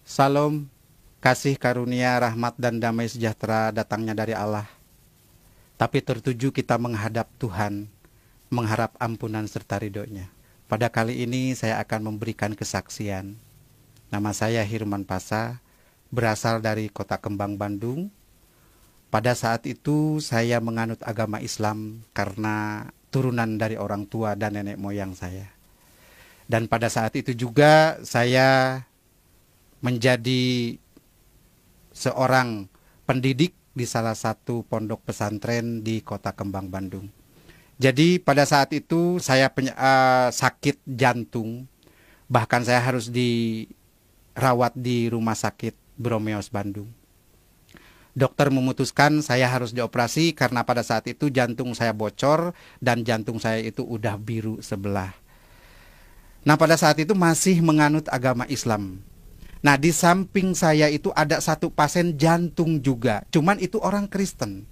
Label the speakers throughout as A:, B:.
A: Salam, kasih karunia, rahmat dan damai sejahtera datangnya dari Allah. Tapi tertuju kita menghadap Tuhan, mengharap ampunan serta ridhonya. Pada kali ini saya akan memberikan kesaksian. Nama saya Hirman Pasa, berasal dari Kota Kembang, Bandung. Pada saat itu saya menganut agama Islam karena turunan dari orang tua dan nenek moyang saya. Dan pada saat itu juga saya menjadi seorang pendidik di salah satu pondok pesantren di Kota Kembang, Bandung. Jadi pada saat itu saya sakit jantung, bahkan saya harus dirawat di rumah sakit Bromeos, Bandung. Dokter memutuskan saya harus dioperasi karena pada saat itu jantung saya bocor dan jantung saya itu udah biru sebelah. Nah, pada saat itu masih menganut agama Islam. Nah, di samping saya itu ada satu pasien jantung juga, cuman itu orang Kristen.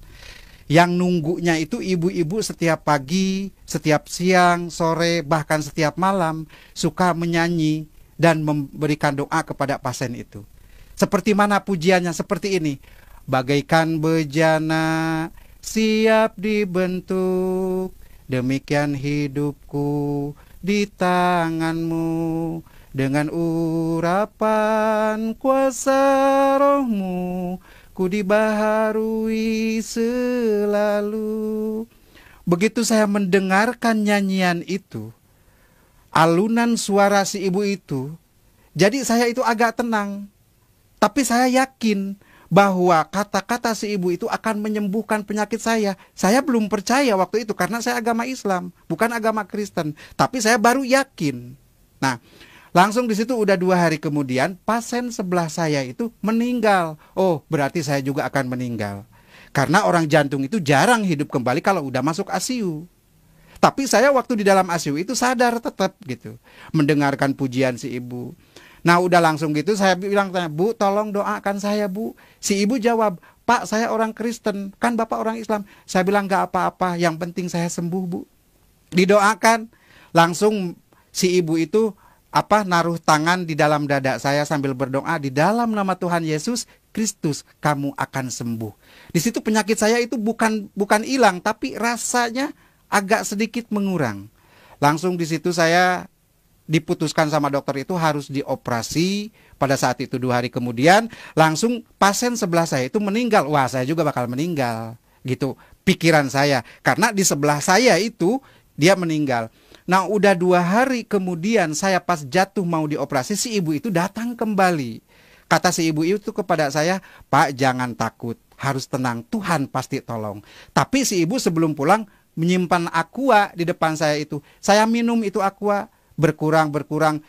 A: Yang nunggunya itu ibu-ibu setiap pagi, setiap siang, sore, bahkan setiap malam suka menyanyi dan memberikan doa kepada pasien itu. Seperti mana pujiannya? Seperti ini. Bagaikan bejana siap dibentuk, demikian hidupku di tanganmu. Dengan urapan kuasa rohmu, ku dibaharui selalu. Begitu saya mendengarkan nyanyian itu, alunan suara si ibu itu, jadi saya itu agak tenang. Tapi saya yakin bahwa kata-kata si ibu itu akan menyembuhkan penyakit saya. Saya belum percaya waktu itu karena saya agama Islam, bukan agama Kristen. Tapi saya baru yakin. Nah, langsung di situ udah 2 hari kemudian pasien sebelah saya itu meninggal. Oh, berarti saya juga akan meninggal. Karena orang jantung itu jarang hidup kembali kalau udah masuk ICU. Tapi saya waktu di dalam ICU itu sadar tetap gitu. Mendengarkan pujian si ibu. Nah, udah langsung gitu saya bilang, "Bu, tolong doakan saya, Bu." Si ibu jawab, "Pak, saya orang Kristen, kan Bapak orang Islam." Saya bilang, "Gak apa-apa, yang penting saya sembuh, Bu." Didoakan. Langsung si ibu itu naruh tangan di dalam dada saya sambil berdoa, "Di dalam nama Tuhan Yesus Kristus kamu akan sembuh." Di situ penyakit saya itu bukan hilang, tapi rasanya agak sedikit mengurang. Langsung di situ saya diputuskan sama dokter itu harus dioperasi. Pada saat itu 2 hari kemudian langsung pasien sebelah saya itu meninggal. Wah, saya juga bakal meninggal gitu pikiran saya, karena di sebelah saya itu dia meninggal. Nah, udah 2 hari kemudian saya pas jatuh mau dioperasi, si ibu itu datang kembali. Kata si ibu itu kepada saya, "Pak, jangan takut, harus tenang, Tuhan pasti tolong." Tapi si ibu sebelum pulang menyimpan aqua di depan saya itu. Saya minum itu aqua, berkurang,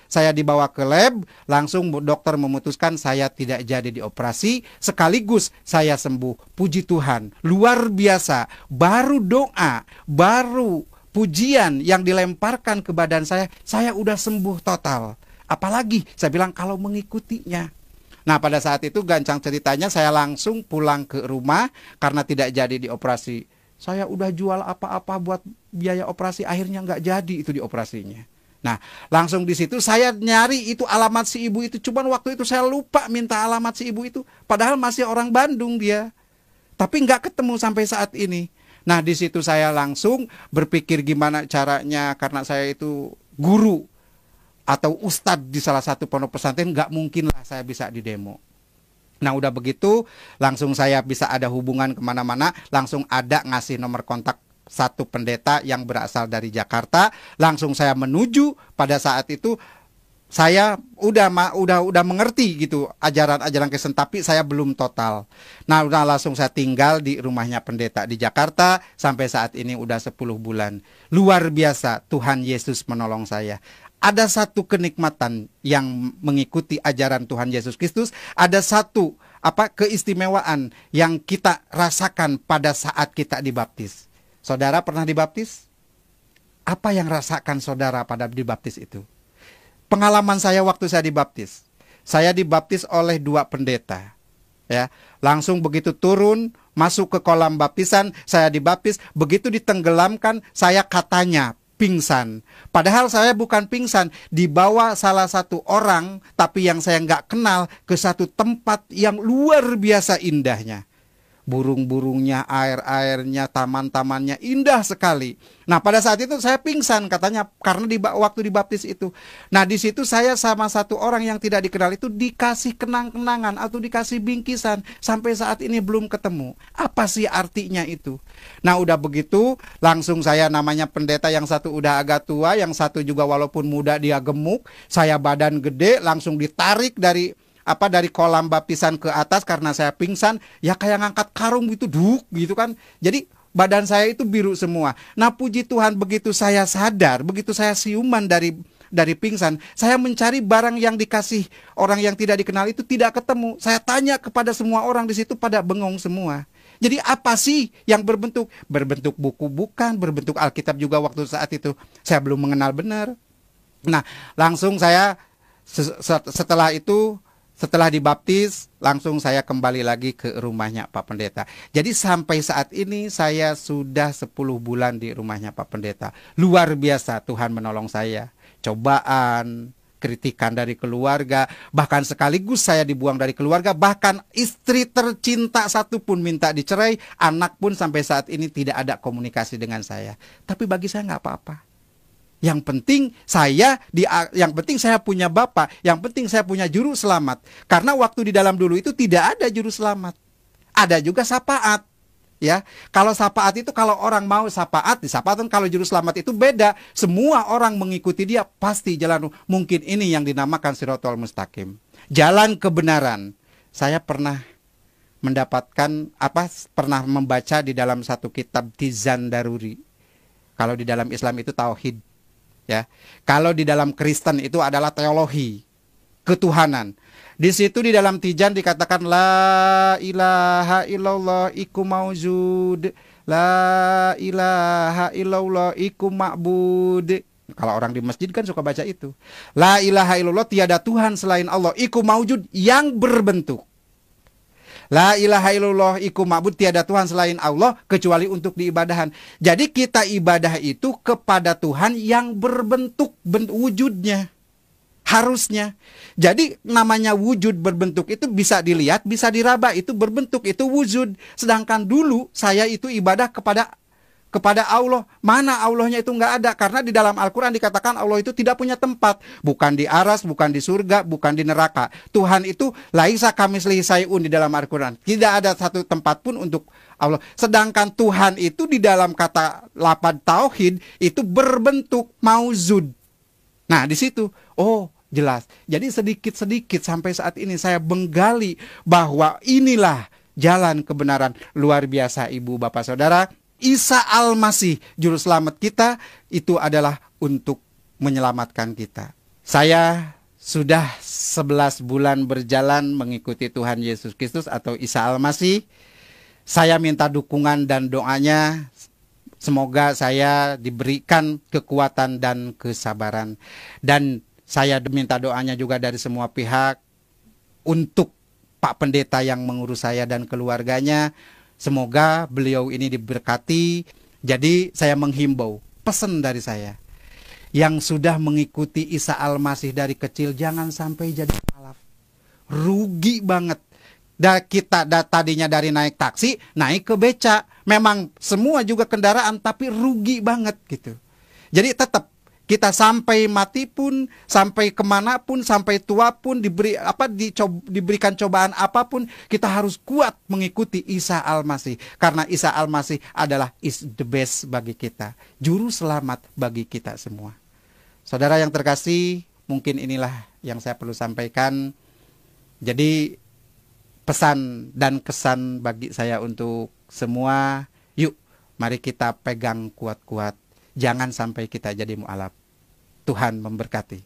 A: saya dibawa ke lab, langsung dokter memutuskan saya tidak jadi dioperasi, sekaligus saya sembuh. Puji Tuhan, luar biasa. Baru doa, baru pujian yang dilemparkan ke badan saya udah sembuh total. Apalagi saya bilang kalau mengikutinya. Nah, pada saat itu gancang ceritanya saya langsung pulang ke rumah karena tidak jadi dioperasi. Saya udah jual apa-apa buat biaya operasi, akhirnya nggak jadi itu dioperasinya. Nah, langsung di situ saya nyari itu alamat si ibu itu. Cuman waktu itu saya lupa minta alamat si ibu itu. Padahal masih orang Bandung dia. Tapi nggak ketemu sampai saat ini. Nah, di situ saya langsung berpikir gimana caranya, karena saya itu guru atau ustadz di salah satu pondok pesantren, nggak mungkin lah saya bisa didemo. Nah, udah begitu langsung saya bisa ada hubungan kemana-mana, langsung ada ngasih nomor kontak satu pendeta yang berasal dari Jakarta. Langsung saya menuju. Pada saat itu saya udah mengerti gitu ajaran-ajaran Kristen, tapi saya belum total. Nah, udah langsung saya tinggal di rumahnya pendeta di Jakarta sampai saat ini udah 10 bulan. Luar biasa, Tuhan Yesus menolong saya. Ada satu kenikmatan yang mengikuti ajaran Tuhan Yesus Kristus, ada satu keistimewaan yang kita rasakan pada saat kita dibaptis. Saudara pernah dibaptis? Apa yang rasakan saudara pada dibaptis itu? Pengalaman saya waktu saya dibaptis oleh 2 pendeta. Ya, langsung begitu turun, masuk ke kolam baptisan, saya dibaptis, begitu ditenggelamkan, saya katanya pingsan. Padahal saya bukan pingsan, dibawa salah satu orang, tapi yang saya nggak kenal, ke satu tempat yang luar biasa indahnya. Burung-burungnya, air-airnya, taman-tamannya indah sekali. Nah, pada saat itu saya pingsan katanya karena waktu dibaptis itu. Nah, di situ saya sama satu orang yang tidak dikenal itu dikasih kenang-kenangan atau dikasih bingkisan. Sampai saat ini belum ketemu. Apa sih artinya itu? Nah, udah begitu langsung saya, namanya pendeta yang satu udah agak tua, yang satu juga walaupun muda dia gemuk. Saya badan gede, langsung ditarik dari kolam baptisan ke atas karena saya pingsan, ya kayak ngangkat karung gitu, gitu kan. Jadi badan saya itu biru semua. Nah, puji Tuhan, begitu saya sadar, begitu saya siuman dari pingsan, saya mencari barang yang dikasih orang yang tidak dikenal itu tidak ketemu. Saya tanya kepada semua orang di situ, pada bengong semua. Jadi apa sih yang berbentuk buku bukan, berbentuk Alkitab juga waktu saat itu saya belum mengenal benar. Nah, langsung saya setelah dibaptis, langsung saya kembali lagi ke rumahnya Pak Pendeta. Jadi sampai saat ini saya sudah 10 bulan di rumahnya Pak Pendeta. Luar biasa Tuhan menolong saya. Cobaan, kritikan dari keluarga, bahkan sekaligus saya dibuang dari keluarga, bahkan istri tercinta satu pun minta dicerai, anak pun sampai saat ini tidak ada komunikasi dengan saya. Tapi bagi saya nggak apa-apa. Yang penting saya punya Bapa, yang penting saya punya juru selamat. Karena waktu di dalam dulu itu tidak ada juru selamat. Ada juga sapaat. Ya, kalau sapaat itu kalau orang mau sapaat, di sapaatan. Kalau juru selamat itu beda. Semua orang mengikuti dia pasti jalan. Mungkin ini yang dinamakan Shirathul Mustaqim, jalan kebenaran. Saya pernah pernah membaca di dalam satu kitab Tizan Daruri. Kalau di dalam Islam itu tauhid. Ya, kalau di dalam Kristen itu adalah teologi ketuhanan. Di situ di dalam Tijan dikatakan la ilaha illallah iku maujud, la ilaha illallah iku ma'bud. Kalau orang di masjid kan suka baca itu. La ilaha illallah, tiada Tuhan selain Allah, iku maujud, yang berbentuk. La ilaha illallah iku ma'bud, tiada Tuhan selain Allah kecuali untuk diibadahan. Jadi kita ibadah itu kepada Tuhan yang berbentuk, wujudnya. Harusnya. Jadi namanya wujud berbentuk itu bisa dilihat, bisa diraba, itu berbentuk, itu wujud. Sedangkan dulu saya itu ibadah kepada Allah. Mana Allahnya itu nggak ada. Karena di dalam Al-Quran dikatakan Allah itu tidak punya tempat. Bukan di aras, bukan di surga, bukan di neraka. Tuhan itu laisa kamitslihi syai'un di dalam Al-Quran. Tidak ada satu tempat pun untuk Allah. Sedangkan Tuhan itu di dalam kata lapad tauhid itu berbentuk mauzud. Nah di situ, oh jelas. Jadi sedikit-sedikit sampai saat ini saya menggali bahwa inilah jalan kebenaran. Luar biasa Ibu Bapak Saudara. Isa Al-Masih, juru selamat kita, itu adalah untuk menyelamatkan kita. Saya sudah 11 bulan berjalan mengikuti Tuhan Yesus Kristus atau Isa Al-Masih. Saya minta dukungan dan doanya. Semoga saya diberikan kekuatan dan kesabaran. Dan saya minta doanya juga dari semua pihak untuk Pak Pendeta yang mengurus saya dan keluarganya. Semoga beliau ini diberkati. Jadi saya menghimbau, pesan dari saya, yang sudah mengikuti Isa Al-Masih dari kecil, jangan sampai jadi mualaf. Rugi banget. Kita tadinya dari naik taksi, naik ke beca. Memang semua juga kendaraan, tapi rugi banget gitu. Jadi tetap kita sampai mati pun, sampai kemanapun, sampai tua pun, diberikan cobaan apapun, kita harus kuat mengikuti Isa Al-Masih. Karena Isa Al-Masih adalah is the best bagi kita, juru selamat bagi kita semua. Saudara yang terkasih, mungkin inilah yang saya perlu sampaikan. Jadi pesan dan kesan bagi saya untuk semua, yuk mari kita pegang kuat-kuat. Jangan sampai kita jadi mu'alaf. Tuhan memberkati.